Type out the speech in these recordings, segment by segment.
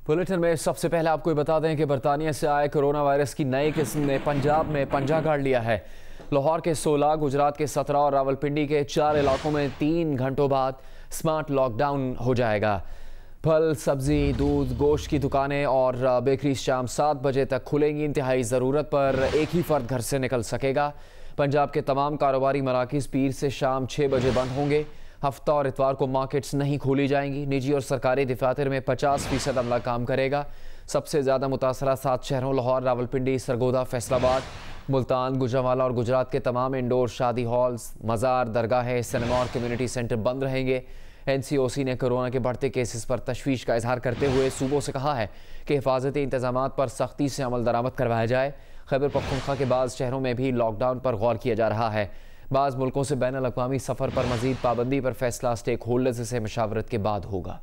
Bulletin में सबसे पहले आपको ये बता दें कि बरतानिया से आए कोरोना वायरस की नई किस्म ने पंजाब में पंजा गाड़ लिया है। लाहौर के 16, गुजरात के 17 और रावलपिंडी के 4 इलाकों में 3 घंटों बाद स्मार्ट लॉकडाउन हो जाएगा। फल, सब्जी, दूध, गोश्त की दुकानें और बेकरी शाम 7 बजे तक खुलेंगी। इंतहाई ज़रूरत पर एक ही फ़र्द घर से निकल सकेगा। पंजाब के तमाम कारोबारी मराकिज़ पीर से शाम 6 बजे बंद होंगे। हफ्ता और इतवार को मार्केट्स नहीं खोली जाएंगी। निजी और सरकारी दफातर में 50% अमला काम करेगा। सबसे ज़्यादा मुतासरा 7 शहरों लाहौर, रावलपिंडी, सरगोदा, फैसलाबाद, मुल्तान, गुजरांवाला और गुजरात के तमाम इंडोर शादी हॉल्स, मज़ार, दरगाहें, सिनेमा और कम्युनिटी सेंटर बंद रहेंगे। NCOC ने कोरोना के बढ़ते केसेस पर तशवीश का इजहार करते हुए सूबों से कहा है कि हिफाजती इंतजाम पर सख्ती से अमल दरामद करवाया जाए। खैबर पख्तूनख्वा के बाद शहरों में भी लॉकडाउन पर गौर किया जा रहा है। बाज़ मुल्कों से बैनुल अक़वामी सफ़र पर मज़ीद पाबंदी पर फैसला स्टेक होल्डर्स से मशावरत के बाद होगा।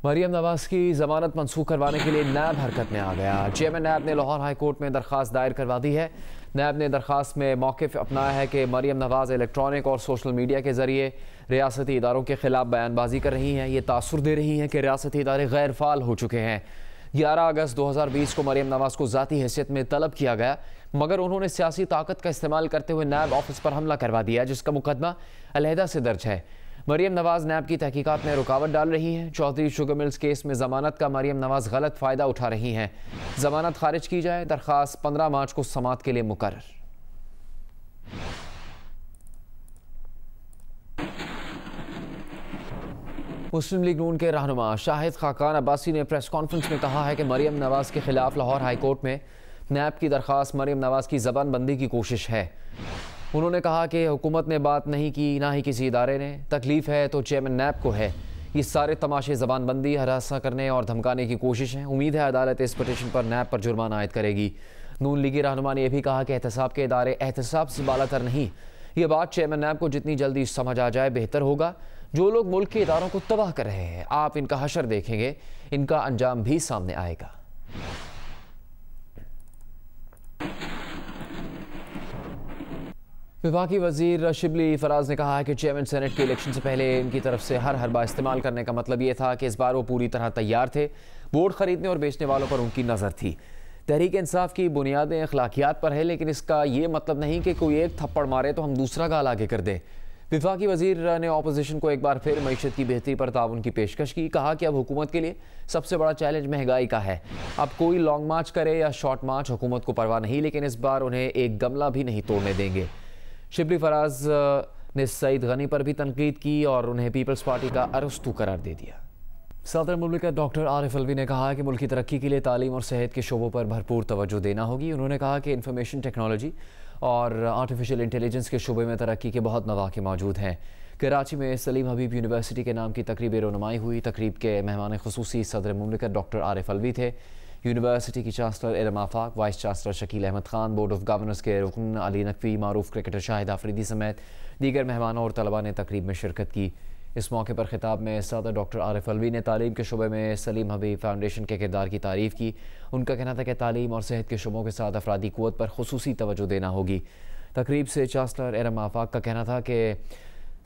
मरियम नवाज की जमानत मनसूख करवाने के लिए नैब हरकत में आ गया। चेयरमैन नैब ने लाहौर हाई कोर्ट में दरख्वास्त दायर करवा दी है। नैब ने दरख्वास्त में मौक़िफ़ अपनाया है कि मरियम नवाज इलेक्ट्रॉनिक और सोशल मीडिया के ज़रिए रियासती इदारों के ख़िलाफ़ बयानबाजी कर रही हैं। ये तासुर दे रही हैं कि रियासती इदारे गैर फ़ाल हो चुके हैं। 11 अगस्त 2020 को मरियम नवाज को ज़ाती हैसियत में तलब किया गया, मगर उन्होंने सियासी ताकत का इस्तेमाल करते हुए नैब ऑफिस पर हमला करवा दिया, जिसका मुकदमा अलहदा से दर्ज है। मरियम नवाज नैब की तहकीकात में रुकावट डाल रही हैं। चौधरी शुगर मिल्स केस में ज़मानत का मरियम नवाज गलत फ़ायदा उठा रही हैं। ज़मानत खारिज की जाए। दरख्वास्त 15 मार्च को समाअत के लिए मुकर्रर। मुस्लिम लीग नून के रहनुमा शाहिद खाकान अब्बासी ने प्रेस कॉन्फ्रेंस में कहा है कि मरियम नवाज के खिलाफ लाहौर हाई कोर्ट में नैब की दरख्वास्त मरियम नवाज की ज़बानबंदी की कोशिश है। उन्होंने कहा कि हुकूमत ने बात नहीं की, ना ही किसी इदारे ने। तकलीफ़ है तो चेयरमैन नैब को है। ये सारे तमाशे ज़बानबंदी, हरासा करने और धमकाने की कोशिश हैं। उम्मीद है अदालत इस पटिशन पर नैब पर जुर्माना आयद करेगी। नून लीगी रहनुमा ने यह भी कहा कि एहतसाब के इदारे एहतसाब से बालातर नहीं। ये बात चेयरमैन नैब को जितनी जल्दी समझ आ जाए बेहतर होगा। जो लोग मुल्क के इदारों को तबाह कर रहे हैं, आप इनका हशर देखेंगे, इनका अंजाम भी सामने आएगा। विफाकी वजीर शिबली फराज ने कहा है कि चेयरमैन सेनेट के इलेक्शन से पहले इनकी तरफ से हर हरबा इस्तेमाल करने का मतलब ये था कि इस बार वो पूरी तरह तैयार थे। वोट खरीदने और बेचने वालों पर उनकी नज़र थी। तहरीक इंसाफ की बुनियादें अखलाकियात पर है, लेकिन इसका ये मतलब नहीं कि कोई एक थप्पड़ मारे तो हम दूसरा गाल आगे कर दें। विफाकी वजीर ने अपोजिशन को एक बार फिर मईशत की बेहतरी पर ताउन की पेशकश की। कहा कि अब हुकूमत के लिए सबसे बड़ा चैलेंज महंगाई का है। अब कोई लॉन्ग मार्च करे या शॉर्ट मार्च, हुकूमत को परवाह नहीं, लेकिन इस बार उन्हें एक गमला भी नहीं तोड़ने देंगे। शिबली फराज ने सईद गनी पर भी तनकीद की और उन्हें पीपल्स पार्टी का अरस्तू करार दे दिया। सदर मुमलिकत डॉक्टर आरिफ अलवी ने कहा कि मुल्क की तरक्की के लिए तालीम और सेहत के शोबों पर भरपूर तवज्जो देना होगी। उन्होंने कहा कि इंफॉर्मेशन टेक्नोलॉजी और आर्टिफिशियल इंटेलिजेंस के शोबे में तरक्की के बहुत मौके मौजूद हैं। कराची में सलीम हबीब यूनिवर्सिटी के नाम की तकरीब रोनुमाई हुई। तकरीब के मेहमान खुसूसी सदर मुमलिकत डॉक्टर आरिफ अलवी थे। यूनिवर्सिटी की chancellor Iram Afaq, vice chancellor Shakeel Ahmed Khan, board of governors के रुकन अली नकवी, मारूफ क्रिकेटर शाहिद आफरीदी समेत दीगर मेहमानों और तलबा ने तकरीब में शिरकत की। इस मौके पर खिताब में सदर डॉक्टर आरिफ अलवी ने तालीम के शोबे में सलीम हबीब फाउंडेशन के किरदार की तारीफ़ की। उनका कहना था कि तालीम और सेहत के शोबों के साथ अफरादी क़ुव्वत पर खुसूसी तवज्जो देना होगी। तकरीब से चांसलर इरम आफाक का कहना था कि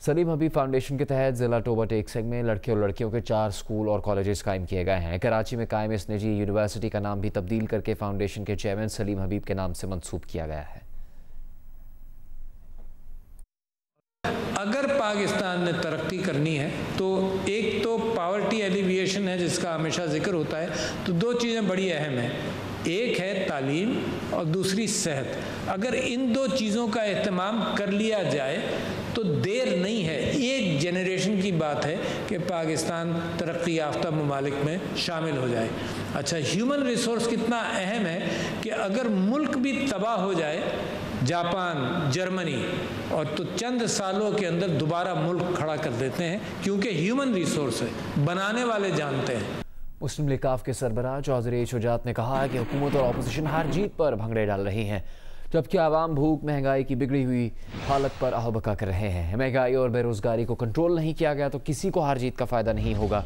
सलीम हबीब फाउंडेशन के तहत ज़िला टोबा टेकसेग में लड़के और लड़कियों के 4 स्कूल और कॉलेजेस कायम किए गए हैं। कराची में कायम इस निजी यूनिवर्सिटी का नाम भी तब्दील करके फाउंडेशन के चेयरमैन सलीम हबीब के नाम से मंसूब किया गया है। अगर पाकिस्तान ने तरक्की करनी है तो एक तो पावर्टी एलिविएशन है जिसका हमेशा जिक्र होता है, तो 2 चीज़ें बड़ी अहम हैं। एक है तालीम और दूसरी सेहत। अगर इन 2 चीज़ों का एहतमाम कर लिया जाए तो देर नहीं है, एक जनरेशन की बात है कि पाकिस्तान तरक्की याफ्ता ममालिक में शामिल हो जाए। अच्छा, ह्यूमन रिसोर्स कितना अहम है कि अगर मुल्क भी तबाह हो जाए, जापान, जर्मनी, और तो चंद सालों के अंदर दोबारा मुल्क खड़ा कर देते हैं, क्योंकि ह्यूमन रिसोर्स है, बनाने वाले जानते हैं। मुस्लिम लीग काफ के सरबराह चौधरी शुजात ने कहा है कि हुकूमत और अपोजिशन हार जीत पर भंगड़े डाल रही हैं, जबकि आवाम भूख, महंगाई की बिगड़ी हुई हालत पर आहबका कर रहे हैं। महंगाई और बेरोज़गारी को कंट्रोल नहीं किया गया तो किसी को हार जीत का फ़ायदा नहीं होगा।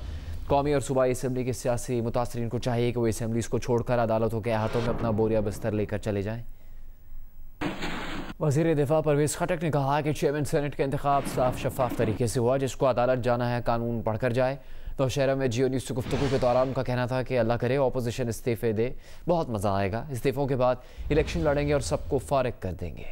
कौमी और सूबाई असम्बली के सियासी मुतासरीन को चाहिए कि वो असम्बलीज़ को छोड़कर अदालतों के अहातों में अपना बोरिया बिस्तर लेकर चले जाएँ। वज़ीर दिफा परवेज़ खटक ने कहा कि चेयरमैन सेनेट का इंतखाब साफ शफाफ तरीके से हुआ। जिसको अदालत जाना है कानून पढ़ कर जाए। नौशहरा में जियो न्यूज़ से गुफ्तगू के दौरान उनका कहना था कि अल्लाह करे अपोजिशन इस्तीफ़े दे, बहुत मज़ा आएगा। इस्तीफ़ों के बाद इलेक्शन लड़ेंगे और सबको फारिग कर देंगे।